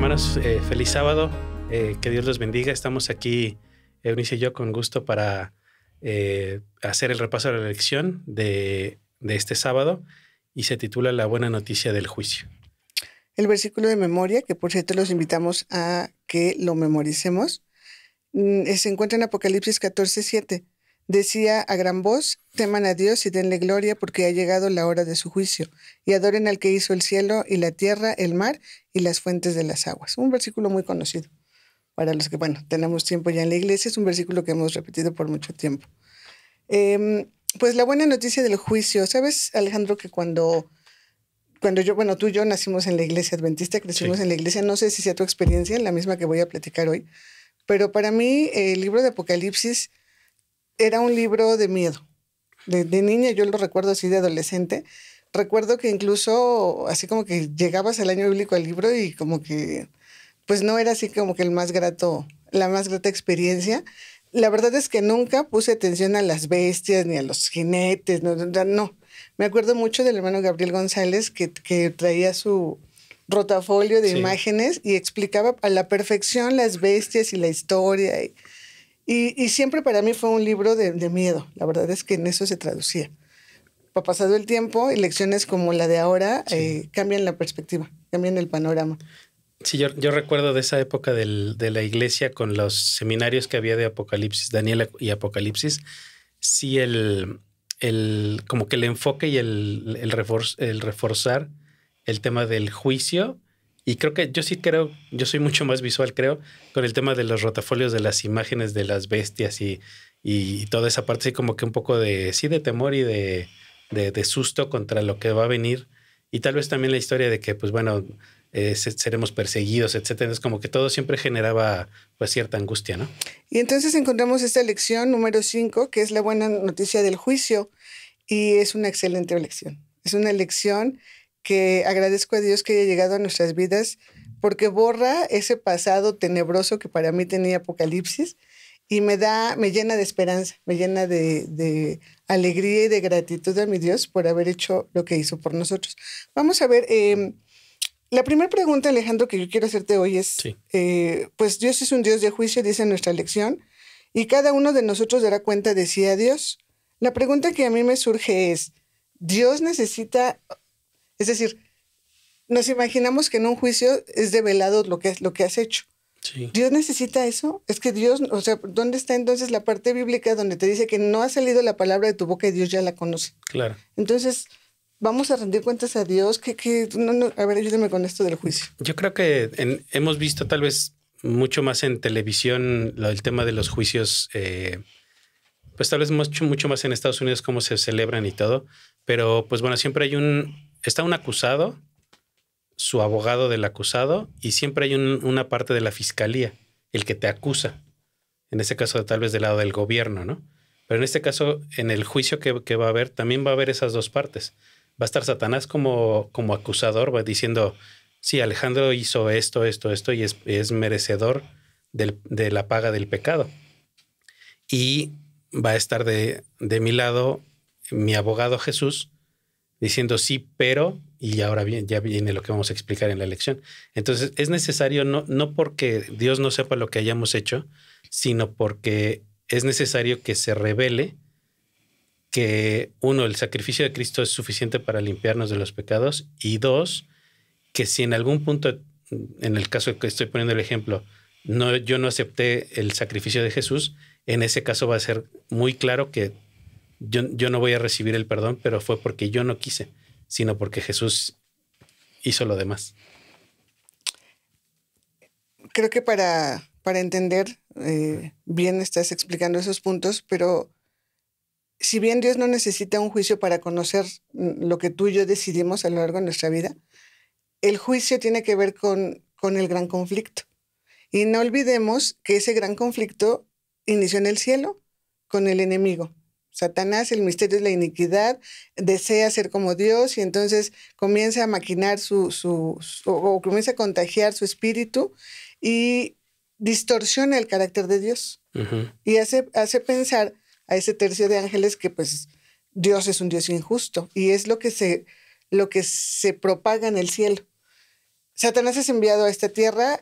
hermanos, feliz sábado, que Dios los bendiga. Estamos aquí, Eunice y yo, con gusto para hacer el repaso de la lección de este sábado, y se titula La buena noticia del juicio. El versículo de memoria, que por cierto los invitamos a que lo memoricemos, se encuentra en Apocalipsis 14:7. Decía a gran voz: teman a Dios y denle gloria, porque ha llegado la hora de su juicio, y adoren al que hizo el cielo y la tierra, el mar y las fuentes de las aguas. Un versículo muy conocido para los que, tenemos tiempo ya en la iglesia. Es un versículo que hemos repetido por mucho tiempo. Pues la buena noticia del juicio. ¿Sabes, Alejandro, que cuando yo, tú y yo nacimos en la iglesia adventista, crecimos en la iglesia? No sé si sea tu experiencia, la misma que voy a platicar hoy, pero para mí el libro de Apocalipsis era un libro de miedo. De niña, yo lo recuerdo así, de adolescente. Recuerdo que incluso así como que llegabas al año bíblico al libro y como que pues no era así como que la más grata experiencia. La verdad es que nunca puse atención a las bestias ni a los jinetes, no. Me acuerdo mucho del hermano Gabriel González que traía su rotafolio de imágenes y explicaba a la perfección las bestias y la historia. Y siempre para mí fue un libro de vmiedo. La verdad es que en eso se traducía. Pasado el tiempo, y lecciones como la de ahora cambian la perspectiva, cambian el panorama. Sí, yo recuerdo de esa época de la iglesia con los seminarios que había de Apocalipsis, Daniel y Apocalipsis. Sí, como que el enfoque y el reforzar el tema del juicio. Y creo que yo soy mucho más visual, creo, con el tema de los rotafolios, de las imágenes de las bestias y toda esa parte, así como que un poco de temor y de susto contra lo que va a venir. Y tal vez también la historia de que, seremos perseguidos, etcétera. Es como que todo siempre generaba pues cierta angustia, ¿no? Y entonces encontramos esta lección número 5, que es la buena noticia del juicio, y es una excelente lección. Es una lección que agradezco a Dios que haya llegado a nuestras vidas, porque borra ese pasado tenebroso que para mí tenía Apocalipsis y me llena de esperanza, me llena de alegría y de gratitud a mi Dios por haber hecho lo que hizo por nosotros. Vamos a ver, la primera pregunta, Alejandro, que yo quiero hacerte hoy es, pues Dios es un Dios de juicio, dice nuestra lección, y cada uno de nosotros dará cuenta de sí a Dios. La pregunta que a mí me surge es, ¿Dios necesita, es decir, nos imaginamos que en un juicio es develado lo que has hecho? Sí. ¿Dios necesita eso? Es que Dios, o sea, ¿dónde está entonces la parte bíblica donde te dice que no ha salido la palabra de tu boca y Dios ya la conoce? Claro. Entonces, ¿vamos a rendir cuentas a Dios? No, a ver, ayúdame con esto del juicio. Yo creo que hemos visto tal vez mucho más en televisión el tema de los juicios, pues tal vez mucho más en Estados Unidos, cómo se celebran y todo. Pero pues siempre está un acusado, su abogado del acusado, y siempre hay una parte de la fiscalía, el que te acusa. En este caso, tal vez del lado del gobierno, ¿no? Pero en este caso, en el juicio que va a haber, también va a haber esas dos partes. Va a estar Satanás como acusador, va diciendo, sí, Alejandro hizo esto, y es merecedor de la paga del pecado. Y va a estar de mi lado mi abogado Jesús diciendo sí, pero, y ahora ya viene lo que vamos a explicar en la lección. Entonces es necesario, no porque Dios no sepa lo que hayamos hecho, sino porque es necesario que se revele que, uno, el sacrificio de Cristo es suficiente para limpiarnos de los pecados, y dos, que si en algún punto, en el caso que estoy poniendo el ejemplo, yo no acepté el sacrificio de Jesús, en ese caso va a ser muy claro que yo no voy a recibir el perdón, pero fue porque yo no quise, sino porque Jesús hizo lo demás. Creo que para entender bien estás explicando esos puntos, pero si bien Dios no necesita un juicio para conocer lo que tú y yo decidimos a lo largo de nuestra vida, el juicio tiene que ver con el gran conflicto. Y no olvidemos que ese gran conflicto inició en el cielo con el enemigo. Satanás, el misterio de la iniquidad, desea ser como Dios y entonces comienza a maquinar o comienza a contagiar su espíritu y distorsiona el carácter de Dios. Uh-huh. Y hace pensar a ese tercio de ángeles que pues Dios es un Dios injusto, y es lo que se propaga en el cielo. Satanás es enviado a esta tierra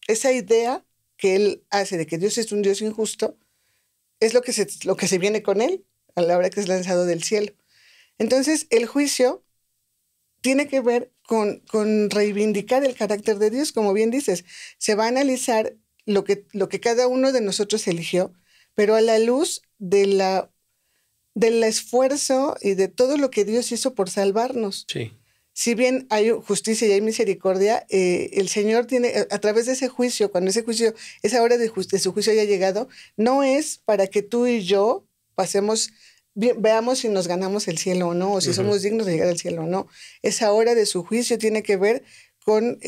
esa idea que él hace de que Dios es un Dios injusto es lo que se viene con él a la hora que es lanzado del cielo. Entonces, el juicio tiene que ver con reivindicar el carácter de Dios, como bien dices. Se va a analizar lo que cada uno de nosotros eligió, pero a la luz del esfuerzo y de todo lo que Dios hizo por salvarnos. Sí. Si bien hay justicia y hay misericordia, el Señor tiene, a través de ese juicio, cuando esa hora de su juicio haya llegado, no es para que tú y yo pasemos, veamos si nos ganamos el cielo o no, o si somos dignos de llegar al cielo o no. Esa hora de su juicio tiene que ver con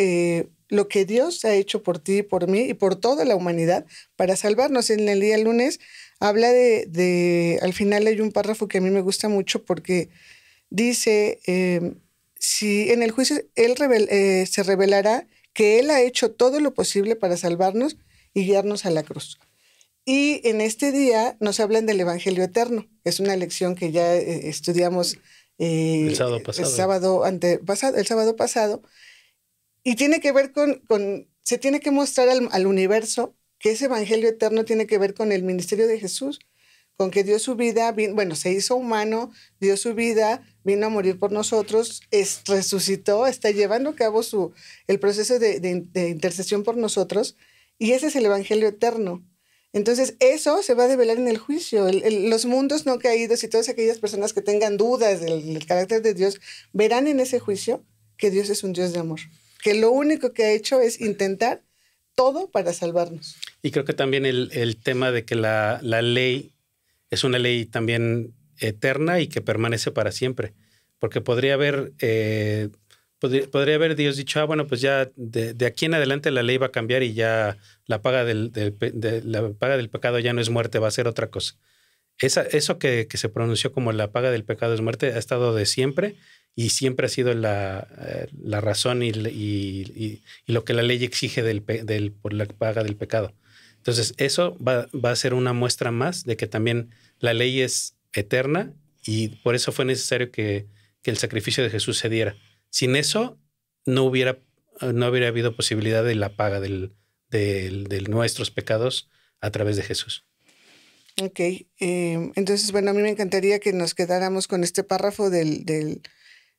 lo que Dios ha hecho por ti, por mí y por toda la humanidad para salvarnos. En el día lunes habla al final hay un párrafo que a mí me gusta mucho porque dice... si en el juicio se revelará que Él ha hecho todo lo posible para salvarnos y guiarnos a la cruz. Y en este día nos hablan del Evangelio Eterno. Es una lección que ya estudiamos el sábado pasado. Y tiene que ver se tiene que mostrar al universo que ese Evangelio Eterno tiene que ver con el ministerio de Jesús, con que dio su vida, se hizo humano, dio su vida, vino a morir por nosotros, resucitó, está llevando a cabo el proceso de intercesión por nosotros, y ese es el Evangelio Eterno. Entonces, eso se va a develar en el juicio. Los mundos no caídos y todas aquellas personas que tengan dudas del carácter de Dios, verán en ese juicio que Dios es un Dios de amor, que lo único que ha hecho es intentar todo para salvarnos. Y creo que también el tema de que la ley es una ley también eterna y que permanece para siempre. Porque podría haber Dios dicho, bueno, pues ya de aquí en adelante la ley va a cambiar y ya la paga del pecado ya no es muerte, va a ser otra cosa. Eso que se pronunció como la paga del pecado es muerte ha estado de siempre y siempre ha sido la razón y lo que la ley exige por la paga del pecado. Entonces, eso va a ser una muestra más de que también la ley es eterna y por eso fue necesario que el sacrificio de Jesús se diera. Sin eso, no hubiera habido posibilidad de la paga de nuestros pecados a través de Jesús. Ok. Entonces, bueno, a mí me encantaría que nos quedáramos con este párrafo de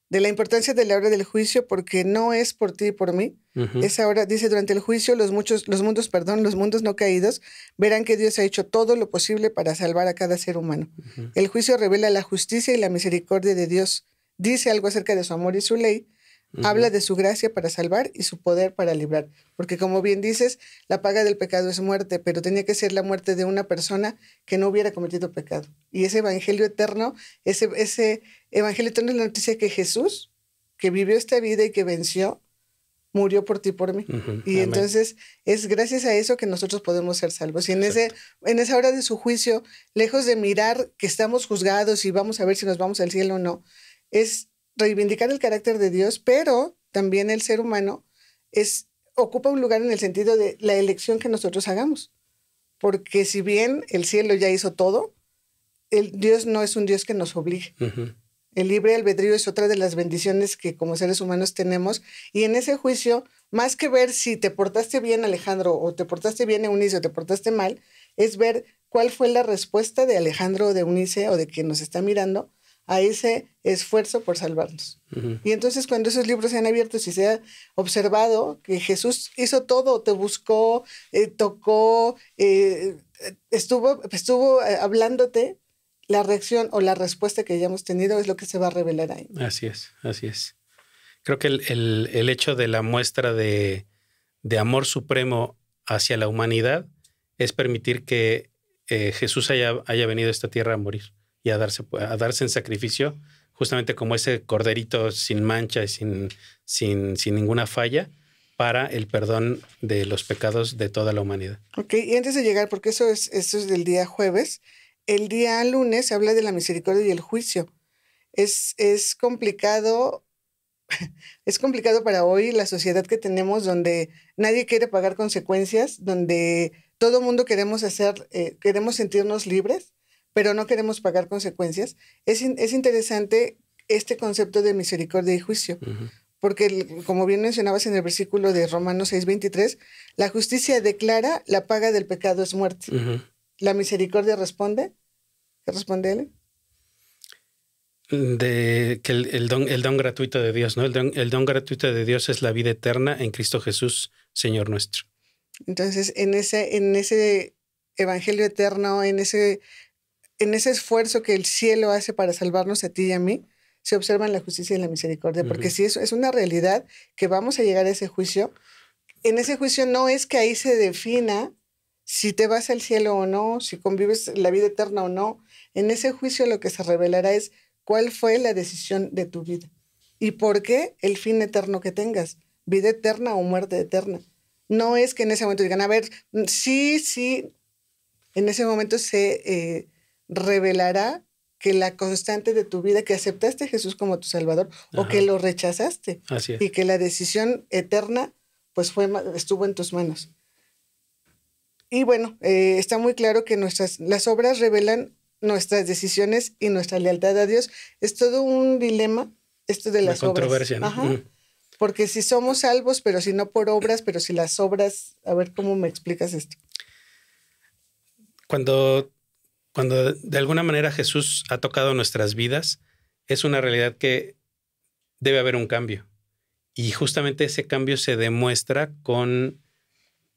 la importancia de la hora del juicio, porque no es por ti y por mí. Esa hora, dice, durante el juicio los mundos no caídos verán que Dios ha hecho todo lo posible para salvar a cada ser humano. El juicio revela la justicia y la misericordia de Dios. Dice algo acerca de su amor y su ley. Habla de su gracia para salvar y su poder para librar. Porque como bien dices, la paga del pecado es muerte, pero tenía que ser la muerte de una persona que no hubiera cometido pecado. Y ese evangelio eterno, ese evangelio eterno es la noticia que Jesús, que vivió esta vida y que venció, murió por ti y por mí. Y amén. Entonces es gracias a eso que nosotros podemos ser salvos. Y en esa hora de su juicio, lejos de mirar que estamos juzgados y vamos a ver si nos vamos al cielo o no, es reivindicar el carácter de Dios, pero también el ser humano ocupa un lugar en el sentido de la elección que nosotros hagamos. Porque si bien el cielo ya hizo todo, Dios no es un Dios que nos obligue. El libre albedrío es otra de las bendiciones que como seres humanos tenemos. Y en ese juicio, más que ver si te portaste bien, Alejandro, o te portaste bien, Eunice, o te portaste mal, es ver cuál fue la respuesta de Alejandro o de Eunice o de quien nos está mirando a ese esfuerzo por salvarnos. Y entonces cuando esos libros sean abiertos y se ha observado que Jesús hizo todo, te buscó, tocó, estuvo hablándote, la reacción o la respuesta que hayamos tenido es lo que se va a revelar ahí. Así es. Creo que el hecho de la muestra de amor supremo hacia la humanidad es permitir que Jesús haya venido a esta tierra a morir y a darse en sacrificio, justamente como ese corderito sin mancha y sin ninguna falla, para el perdón de los pecados de toda la humanidad. Ok, y antes de llegar, porque eso es del día jueves, el día lunes habla de la misericordia y el juicio. Es complicado, es complicado para hoy la sociedad que tenemos, donde nadie quiere pagar consecuencias, donde todo mundo queremos sentirnos libres, pero no queremos pagar consecuencias. Es interesante este concepto de misericordia y juicio. Porque, como bien mencionabas en el versículo de Romanos 6:23, la justicia declara, la paga del pecado es muerte. La misericordia responde. ¿Qué responde él? De que el don gratuito de Dios, ¿no? El don gratuito de Dios es la vida eterna en Cristo Jesús, Señor nuestro. Entonces, en ese evangelio eterno, en ese esfuerzo que el cielo hace para salvarnos a ti y a mí, se observan la justicia y la misericordia, porque si eso es una realidad que vamos a llegar a ese juicio. En ese juicio no es que ahí se defina si te vas al cielo o no, si convives la vida eterna o no. En ese juicio lo que se revelará es cuál fue la decisión de tu vida y por qué el fin eterno que tengas, vida eterna o muerte eterna. No es que en ese momento digan, a ver, sí, en ese momento se revelará que la constante de tu vida, que aceptaste a Jesús como tu Salvador, o que lo rechazaste. Así es. Y que la decisión eterna pues estuvo en tus manos. Y bueno, está muy claro que las obras revelan nuestras decisiones y nuestra lealtad a Dios. Es todo un dilema esto de las obras. Controversia, ¿no? Porque si somos salvos, pero si no por obras, pero si las obras... A ver, ¿cómo me explicas esto? Cuando de alguna manera Jesús ha tocado nuestras vidas, es una realidad que debe haber un cambio. Y justamente ese cambio se demuestra con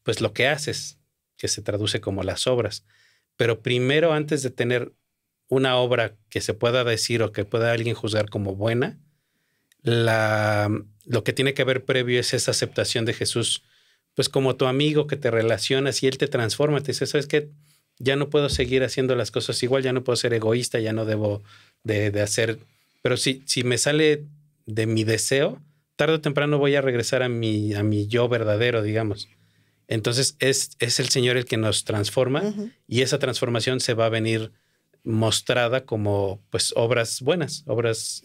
pues lo que haces, que se traduce como las obras. Pero primero, antes de tener una obra que se pueda decir o que pueda alguien juzgar como buena, lo que tiene que haber previo es esa aceptación de Jesús, pues como tu amigo que te relacionas y él te transforma, te dice, ¿sabes qué? Ya no puedo seguir haciendo las cosas igual, ya no puedo ser egoísta, ya no debo de hacer... Pero si me sale de mi deseo, tarde o temprano voy a regresar a mi yo verdadero, digamos. Entonces es el Señor el que nos transforma y esa transformación se va a venir mostrada como pues obras buenas, obras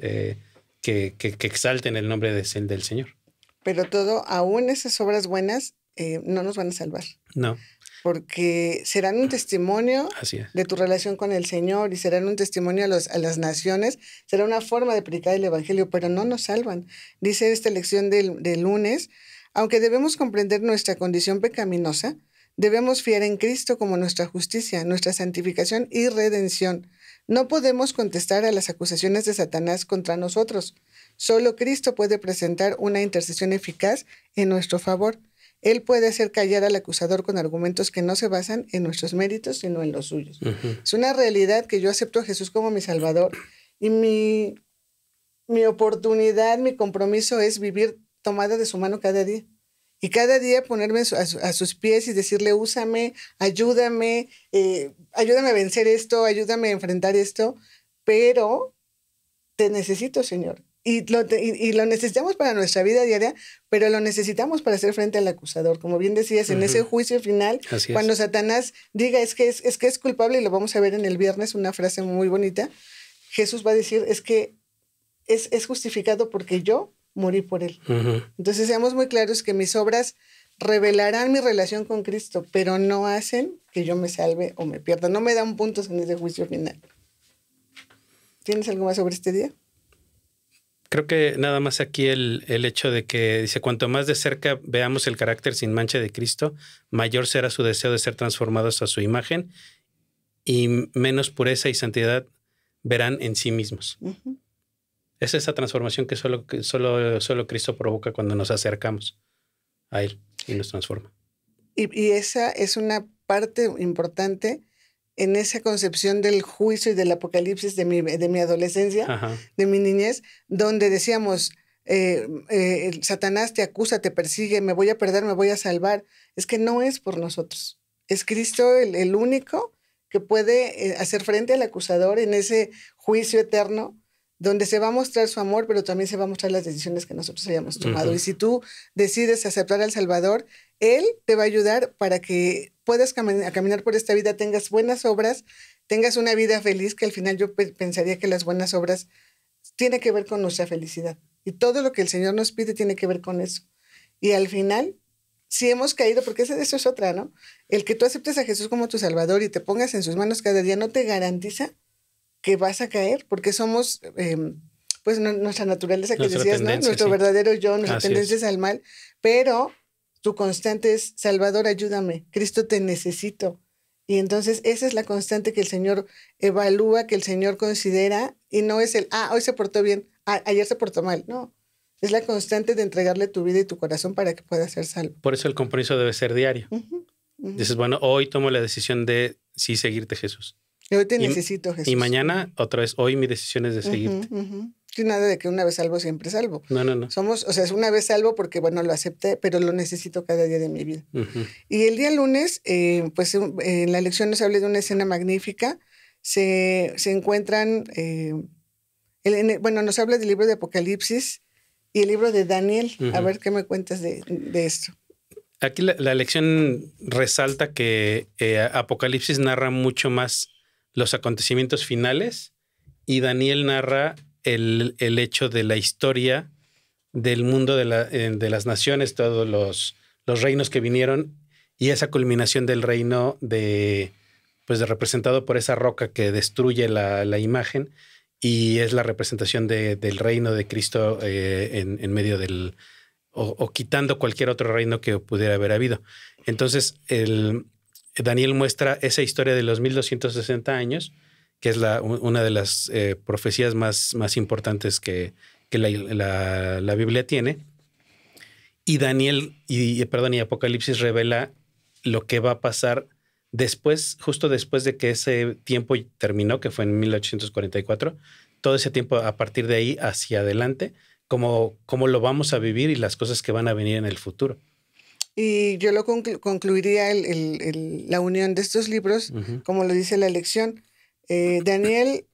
que exalten el nombre del Señor. Pero aún esas obras buenas no nos van a salvar. No. Porque serán un testimonio de tu relación con el Señor y serán un testimonio a las naciones, será una forma de predicar el Evangelio, pero no nos salvan. Dice esta lección del lunes, aunque debemos comprender nuestra condición pecaminosa, debemos fiar en Cristo como nuestra justicia, nuestra santificación y redención. No podemos contestar a las acusaciones de Satanás contra nosotros. Solo Cristo puede presentar una intercesión eficaz en nuestro favor. Él puede hacer callar al acusador con argumentos que no se basan en nuestros méritos, sino en los suyos. Es una realidad que yo acepto a Jesús como mi Salvador y mi oportunidad, mi compromiso es vivir tomada de su mano cada día. Y cada día ponerme a sus pies y decirle, úsame, ayúdame, ayúdame a vencer esto, ayúdame a enfrentar esto, pero te necesito, Señor. Y lo necesitamos para nuestra vida diaria, pero lo necesitamos para hacer frente al acusador. Como bien decías, en ese juicio final, cuando Satanás diga es que es culpable, y lo vamos a ver en el viernes, una frase muy bonita, Jesús va a decir, es que es justificado porque yo morí por él. Entonces seamos muy claros que mis obras revelarán mi relación con Cristo, pero no hacen que yo me salve o me pierda. No me dan puntos en ese juicio final. ¿Tienes algo más sobre este día? Creo que nada más aquí el hecho de que dice, cuanto más de cerca veamos el carácter sin mancha de Cristo, mayor será su deseo de ser transformados a su imagen y menos pureza y santidad verán en sí mismos. Es esa transformación que solo Cristo provoca cuando nos acercamos a Él y nos transforma. Y esa es una parte importante en esa concepción del juicio y del apocalipsis de mi adolescencia, de mi niñez, donde decíamos, Satanás te acusa, te persigue, me voy a perder, me voy a salvar. Es que no es por nosotros. Es Cristo el único que puede hacer frente al acusador en ese juicio eterno, donde se va a mostrar su amor, pero también se va a mostrar las decisiones que nosotros hayamos tomado. Y si tú decides aceptar al Salvador, Él te va a ayudar para que puedas caminar por esta vida, tengas buenas obras, tengas una vida feliz, que al final yo pensaría que las buenas obras tienen que ver con nuestra felicidad. Y todo lo que el Señor nos pide tiene que ver con eso. Y al final, si hemos caído, porque eso es otra, ¿no? El que tú aceptes a Jesús como tu Salvador y te pongas en sus manos cada día no te garantiza que vas a caer, porque somos pues nuestra naturaleza que Nuestra decías, ¿no? tendencia, Nuestro sí. verdadero yo, nuestra Así tendencia es. es al mal, pero tu constante es, Salvador, ayúdame, Cristo, te necesito. Y entonces esa es la constante que el Señor evalúa, que el Señor considera, y no es hoy se portó bien, ayer se portó mal, no. Es la constante de entregarle tu vida y tu corazón para que puedas ser salvo. Por eso el compromiso debe ser diario. Ujú, ujú. Dices, bueno, hoy tomo la decisión de sí seguirte, Jesús. Y hoy te Y, necesito, Jesús. y mañana, otra vez, hoy mi decisión es de seguirte. Sin nada de que una vez salvo, siempre salvo. No, no, no. Somos, o sea, es una vez salvo porque, bueno, lo acepté, pero lo necesito cada día de mi vida. Ujú. Y el día lunes, pues en la lección nos habla de una escena magnífica. Se encuentran, bueno, nos habla del libro de Apocalipsis y el libro de Daniel. A Ujú. ver qué me cuentas de esto. Aquí la lección resalta que Apocalipsis narra mucho más los acontecimientos finales y Daniel narra el hecho de la historia del mundo de las naciones, todos los reinos que vinieron y esa culminación del reino pues representado por esa roca que destruye la imagen y es la representación del reino de Cristo en medio del o quitando cualquier otro reino que pudiera haber habido. Entonces, Daniel muestra esa historia de los 1260 años, que es una de las profecías más importantes que la Biblia tiene. Y Daniel, y Apocalipsis revela lo que va a pasar después, justo después de que ese tiempo terminó, que fue en 1844, todo ese tiempo a partir de ahí hacia adelante, cómo lo vamos a vivir y las cosas que van a venir en el futuro. Y yo lo concluiría la unión de estos libros, como lo dice la lección. Daniel,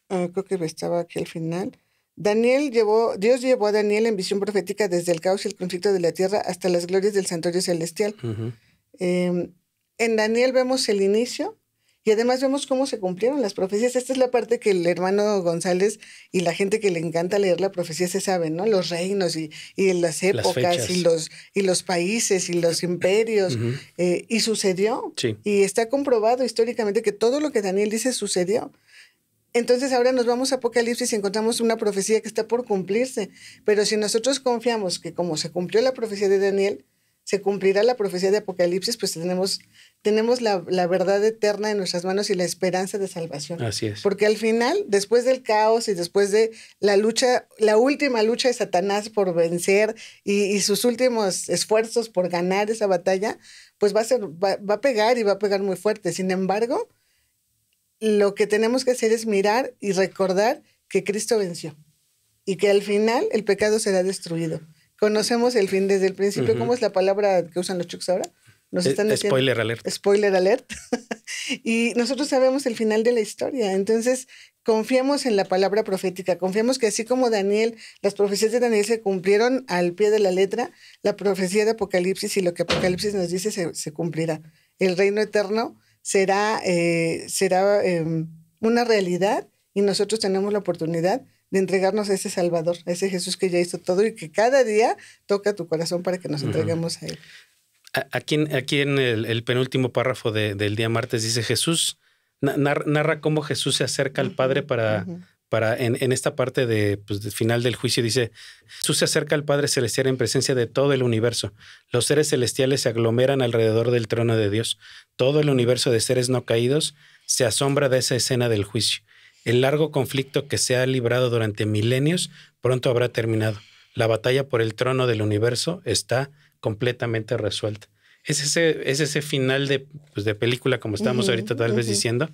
creo que estaba aquí al final. Dios llevó a Daniel en visión profética desde el caos y el conflicto de la tierra hasta las glorias del santuario celestial. En Daniel vemos el inicio y además vemos cómo se cumplieron las profecías. Esta es la parte que el hermano González y la gente que le encanta leer la profecía se saben, ¿no? Los reinos y las épocas y los países y los imperios. Y sucedió. Sí. Y está comprobado históricamente que todo lo que Daniel dice sucedió. Entonces ahora nos vamos a Apocalipsis y encontramos una profecía que está por cumplirse. Pero si nosotros confiamos que como se cumplió la profecía de Daniel, se cumplirá la profecía de Apocalipsis, pues tenemos la verdad eterna en nuestras manos y la esperanza de salvación. Así es. Porque al final, después del caos y después de la última lucha de Satanás por vencer y sus últimos esfuerzos por ganar esa batalla, pues va a pegar y va a pegar muy fuerte. Sin embargo, lo que tenemos que hacer es mirar y recordar que Cristo venció y que al final el pecado será destruido. Conocemos el fin desde el principio. ¿Cómo es la palabra que usan los chucks ahora? Nos están diciendo, spoiler alert. Spoiler alert. Y nosotros sabemos el final de la historia. Entonces, confiamos en la palabra profética. Confiamos que así como las profecías de Daniel se cumplieron al pie de la letra, la profecía de Apocalipsis y lo que Apocalipsis nos dice se cumplirá. El reino eterno será una realidad y nosotros tenemos la oportunidad de entregarnos a ese Salvador, a ese Jesús que ya hizo todo y que cada día toca tu corazón para que nos entreguemos a Él. Aquí en el penúltimo párrafo del día martes dice Jesús, narra cómo Jesús se acerca al Padre para en esta parte del final del juicio dice, Jesús se acerca al Padre Celestial en presencia de todo el universo. Los seres celestiales se aglomeran alrededor del trono de Dios. Todo el universo de seres no caídos se asombra de esa escena del juicio. El largo conflicto que se ha librado durante milenios pronto habrá terminado. La batalla por el trono del universo está completamente resuelta. Es ese final de película, como estamos ahorita tal vez diciendo,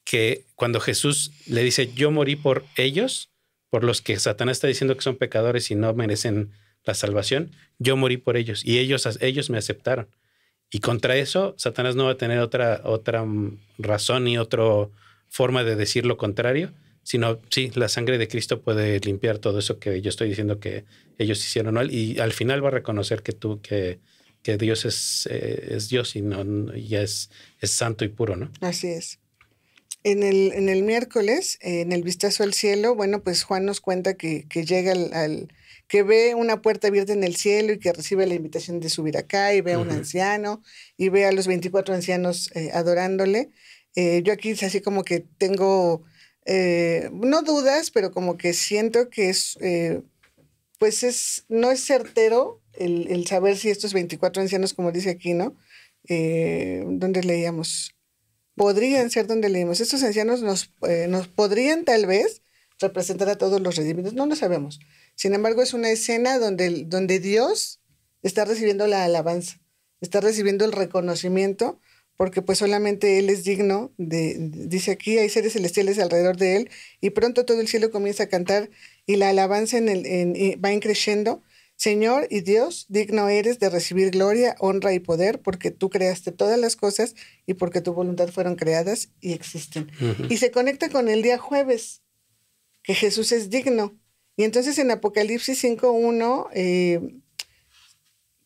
que cuando Jesús le dice, yo morí por ellos, por los que Satanás está diciendo que son pecadores y no merecen la salvación, yo morí por ellos y ellos me aceptaron. Y contra eso, Satanás no va a tener otra razón ni otra forma de decir lo contrario, sino sí, la sangre de Cristo puede limpiar todo eso que yo estoy diciendo que ellos hicieron mal y al final va a reconocer que Dios es Dios y ya es santo y puro, ¿no? Así es. En el miércoles, en el vistazo al cielo, bueno, pues Juan nos cuenta que llega que ve una puerta abierta en el cielo y que recibe la invitación de subir acá y ve a un anciano y ve a los 24 ancianos adorándole. Yo aquí es así como que tengo no dudas, pero como que siento que no es certero el saber si estos 24 ancianos, como dice aquí, ¿no? ¿Dónde leíamos? Podrían ser donde leímos. Estos ancianos nos podrían tal vez representar a todos los redimidos, no lo sabemos. Sin embargo, es una escena donde Dios está recibiendo la alabanza, está recibiendo el reconocimiento, porque pues solamente Él es digno dice aquí, hay seres celestiales alrededor de Él, y pronto todo el cielo comienza a cantar, y la alabanza va creciendo. Señor y Dios, digno eres de recibir gloria, honra y poder, porque tú creaste todas las cosas y porque tu voluntad fueron creadas y existen. Ujú. Y se conecta con el día jueves, que Jesús es digno. Y entonces en Apocalipsis 5:1,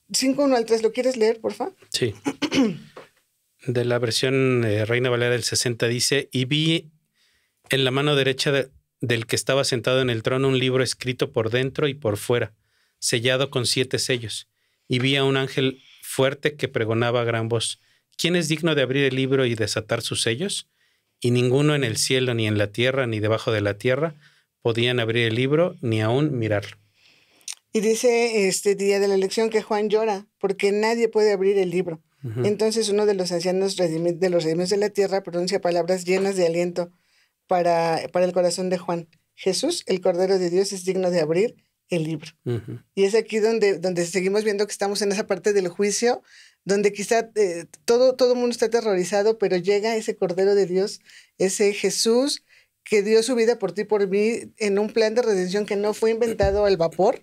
5:1 al 3, ¿lo quieres leer, por favor? Sí. De la versión Reina Valera del 60 dice, y vi en la mano derecha del que estaba sentado en el trono un libro escrito por dentro y por fuera, sellado con 7 sellos, y vi a un ángel fuerte que pregonaba a gran voz, ¿quién es digno de abrir el libro y desatar sus sellos? Y ninguno en el cielo, ni en la tierra, ni debajo de la tierra, podían abrir el libro, ni aún mirarlo. Y dice este día de la elección que Juan llora, porque nadie puede abrir el libro. Ujú. Entonces uno de los ancianos de los redimidos de la tierra pronuncia palabras llenas de aliento para el corazón de Juan. Jesús, el Cordero de Dios, es digno de abrir el libro. Ujú. Y es aquí donde seguimos viendo que estamos en esa parte del juicio, donde quizá todo el mundo está aterrorizado, pero llega ese Cordero de Dios, ese Jesús que dio su vida por ti, por mí, en un plan de redención que no fue inventado al vapor,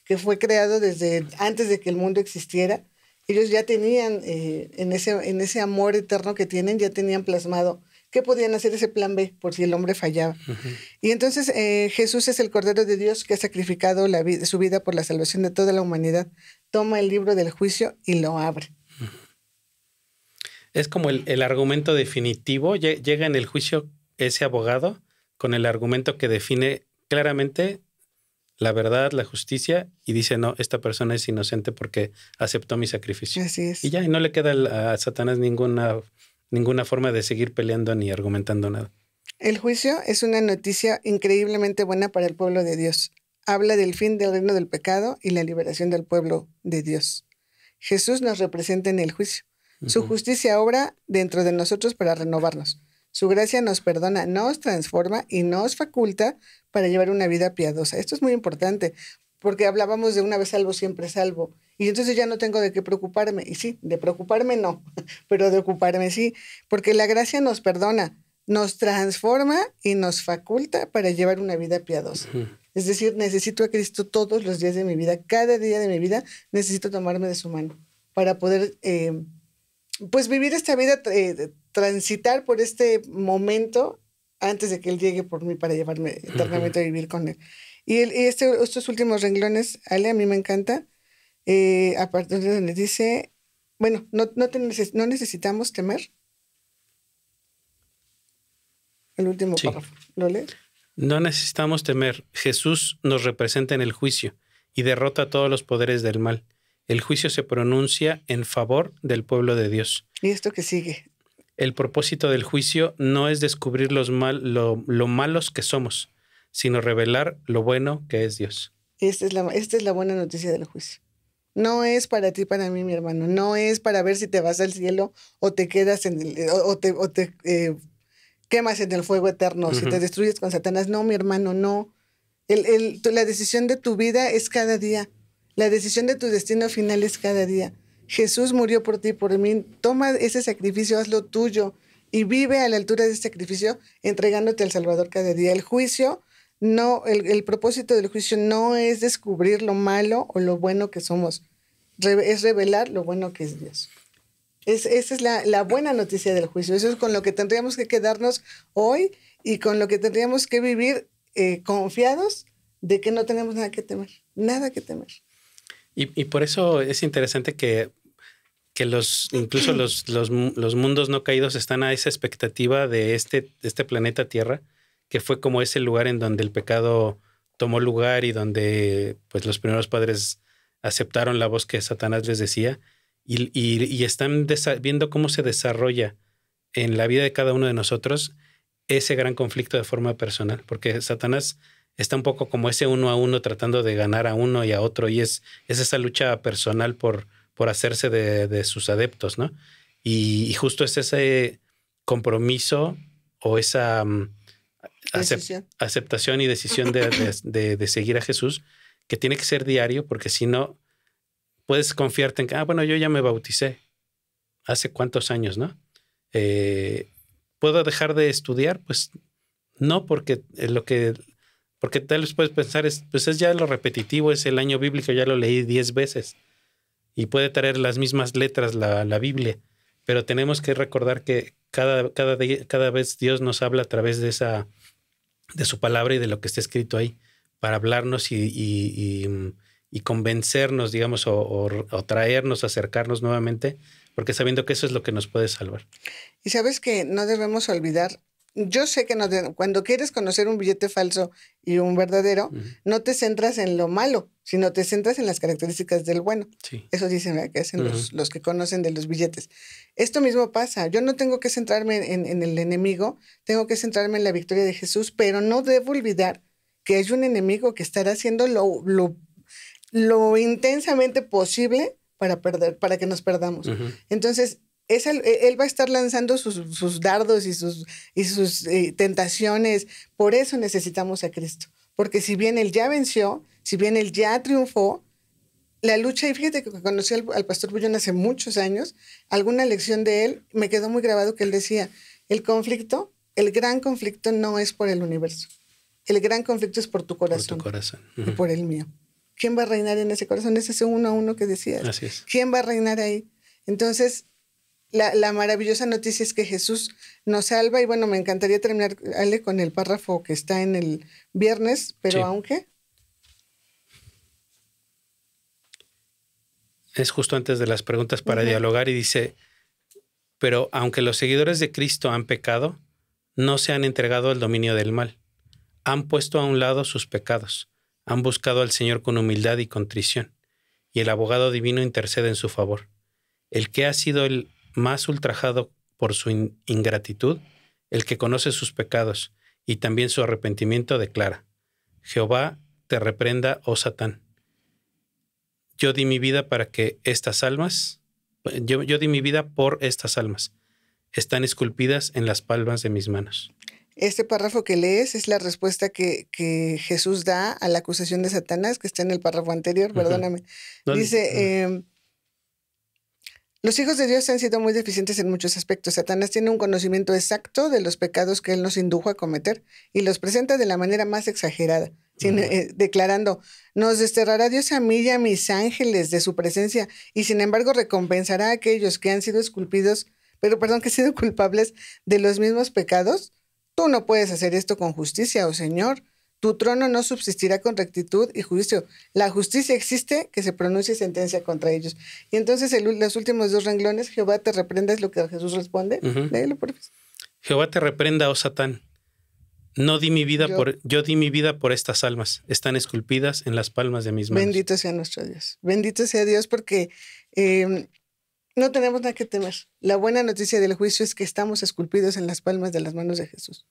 que fue creado desde antes de que el mundo existiera. Ellos ya tenían, en ese amor eterno que tienen, ya tenían plasmado que podían hacer ese plan B por si el hombre fallaba. Ujú. Y entonces Jesús es el Cordero de Dios que ha sacrificado su vida por la salvación de toda la humanidad. Toma el libro del juicio y lo abre. Es como el argumento definitivo. Llega en el juicio ese abogado con el argumento que define claramente la verdad, la justicia, y dice, no, esta persona es inocente porque aceptó mi sacrificio. Así es. Y ya, y no le queda a Satanás ninguna forma de seguir peleando ni argumentando nada. El juicio es una noticia increíblemente buena para el pueblo de Dios. Habla del fin del reino del pecado y la liberación del pueblo de Dios. Jesús nos representa en el juicio. Su Ujú. justicia obra dentro de nosotros para renovarnos. Su gracia nos perdona, nos transforma y nos faculta para llevar una vida piadosa. Esto es muy importante, porque hablábamos de una vez salvo, siempre salvo. Y entonces ya no tengo de qué preocuparme. Y sí, de preocuparme no, pero de ocuparme sí, porque la gracia nos perdona, nos transforma y nos faculta para llevar una vida piadosa. Ujú. Es decir, necesito a Cristo todos los días de mi vida, cada día de mi vida necesito tomarme de su mano para poder pues vivir esta vida, transitar por este momento antes de que Él llegue por mí para llevarme eternamente a vivir con Él. Y estos últimos renglones, Ale, a mí me encanta, a partir de donde dice, bueno, no necesitamos temer. El último Sí. párrafo, ¿lo lees? No necesitamos temer. Jesús nos representa en el juicio y derrota todos los poderes del mal. El juicio se pronuncia en favor del pueblo de Dios. Y esto que sigue. El propósito del juicio no es descubrir lo malos que somos, sino revelar lo bueno que es Dios. Esta es la buena noticia del juicio. No es para ti, para mí, mi hermano. No es para ver si te vas al cielo o te quedas o te quemas en el fuego eterno, si te destruyes con Satanás. No, mi hermano, no. La decisión de tu vida es cada día. La decisión de tu destino final es cada día. Jesús murió por ti, por mí. Toma ese sacrificio, hazlo tuyo y vive a la altura de ese sacrificio entregándote al Salvador cada día. El juicio, no, el propósito del juicio no es descubrir lo malo o lo bueno que somos. Es revelar lo bueno que es Dios. Esa es la buena noticia del juicio. Eso es con lo que tendríamos que quedarnos hoy y con lo que tendríamos que vivir confiados de que no tenemos nada que temer. Nada que temer. Y por eso es interesante que incluso los mundos no caídos están a esa expectativa de este planeta Tierra, que fue como ese lugar en donde el pecado tomó lugar y donde pues los primeros padres aceptaron la voz que Satanás les decía y están viendo cómo se desarrolla en la vida de cada uno de nosotros ese gran conflicto de forma personal, porque Satanás está un poco como ese uno a uno tratando de ganar a uno y a otro, y es esa lucha personal por hacerse de sus adeptos, ¿no? Y justo es ese compromiso o esa aceptación y decisión de seguir a Jesús, que tiene que ser diario, porque si no, puedes confiarte en que, bueno, yo ya me bauticé. ¿Hace cuántos años, no? ¿Puedo dejar de estudiar? Pues no, porque porque tal vez puedes pensar, pues es ya lo repetitivo, es el año bíblico, ya lo leí 10 veces. Y puede traer las mismas letras la Biblia. Pero tenemos que recordar que cada vez Dios nos habla a través de su palabra y de lo que está escrito ahí, para hablarnos y convencernos, digamos, o traernos, acercarnos nuevamente, porque sabiendo que eso es lo que nos puede salvar. Y sabes que no debemos olvidar, yo sé que cuando quieres conocer un billete falso y un verdadero, no te centras en lo malo, sino te centras en las características del bueno. Sí. Eso dicen, ¿verdad?, que hacen los que conocen de los billetes. Esto mismo pasa. Yo no tengo que centrarme en el enemigo, tengo que centrarme en la victoria de Jesús, pero no debo olvidar que hay un enemigo que estará haciendo lo intensamente posible para que nos perdamos. Entonces, él va a estar lanzando sus dardos y sus tentaciones. Por eso necesitamos a Cristo. Porque si bien Él ya venció, si bien Él ya triunfó, la lucha, y fíjate que conocí al pastor Bullón hace muchos años, alguna lección de él, me quedó muy grabado que él decía, el gran conflicto no es por el universo. El gran conflicto es por tu corazón. Por tu corazón. Y por el mío. ¿Quién va a reinar en ese corazón? Es ese uno a uno que decías. Así es. ¿Quién va a reinar ahí? Entonces, la maravillosa noticia es que Jesús nos salva. Y bueno, me encantaría terminar, Ale, con el párrafo que está en el viernes, pero sí. aunque... Es justo antes de las preguntas para dialogar y dice, pero aunque los seguidores de Cristo han pecado, no se han entregado al dominio del mal. Han puesto a un lado sus pecados. Han buscado al Señor con humildad y contrición, y el abogado divino intercede en su favor. El que ha sido el más ultrajado por su ingratitud, el que conoce sus pecados y también su arrepentimiento, declara: Jehová te reprenda, oh Satán. Yo di mi vida para que estas almas, yo di mi vida por estas almas. Están esculpidas en las palmas de mis manos. Este párrafo que lees es la respuesta que Jesús da a la acusación de Satanás, que está en el párrafo anterior, perdóname. Dice, los hijos de Dios han sido muy deficientes en muchos aspectos. Satanás tiene un conocimiento exacto de los pecados que él nos indujo a cometer y los presenta de la manera más exagerada, declarando, nos desterrará Dios a mí y a mis ángeles de su presencia, y sin embargo recompensará a aquellos que han sido que han sido culpables de los mismos pecados. Tú no puedes hacer esto con justicia, oh Señor. Tu trono no subsistirá con rectitud y juicio. La justicia existe, que se pronuncie sentencia contra ellos. Y entonces los últimos 2 renglones, Jehová te reprenda, es lo que Jesús responde. Léelo, por favor. Jehová te reprenda, oh Satán. Yo di mi vida por estas almas. Están esculpidas en las palmas de mis manos. Bendito sea nuestro Dios. Bendito sea Dios, porque no tenemos nada que temer. La buena noticia del juicio es que estamos esculpidos en las palmas de las manos de Jesús.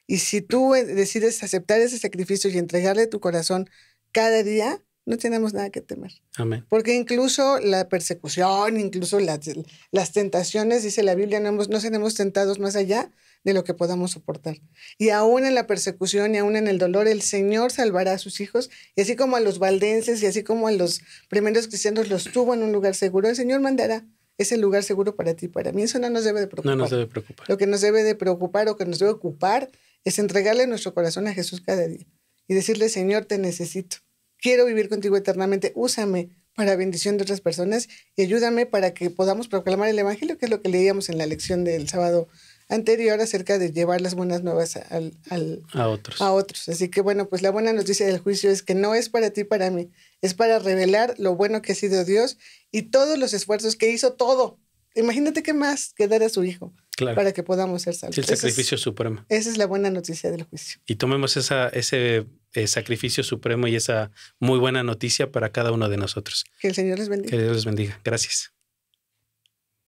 Y si tú decides aceptar ese sacrificio y entregarle tu corazón cada día, no tenemos nada que temer. Amén. Porque incluso la persecución, incluso las tentaciones, dice la Biblia, no seremos tentados más allá de lo que podamos soportar. Y aún en la persecución y aún en el dolor, el Señor salvará a sus hijos. Y así como a los valdenses y así como a los primeros cristianos los tuvo en un lugar seguro, el Señor mandará ese lugar seguro para ti y para mí. Eso no nos debe de preocupar. No nos debe preocupar. Lo que nos debe de preocupar o que nos debe ocupar es entregarle nuestro corazón a Jesús cada día y decirle, Señor, te necesito. Quiero vivir contigo eternamente. Úsame para bendición de otras personas y ayúdame para que podamos proclamar el Evangelio, que es lo que leíamos en la lección del sábado anterior acerca de llevar las buenas nuevas a otros. Así que bueno, pues la buena noticia del juicio es que no es para ti y para mí, es para revelar lo bueno que ha sido Dios y todos los esfuerzos que hizo todo. Imagínate qué más que dar a su hijo. Claro. Para que podamos ser salvos. El sacrificio supremo. Esa es la buena noticia del juicio. Y tomemos ese sacrificio supremo y esa muy buena noticia para cada uno de nosotros. Que el Señor les bendiga. Que Dios les bendiga. Gracias.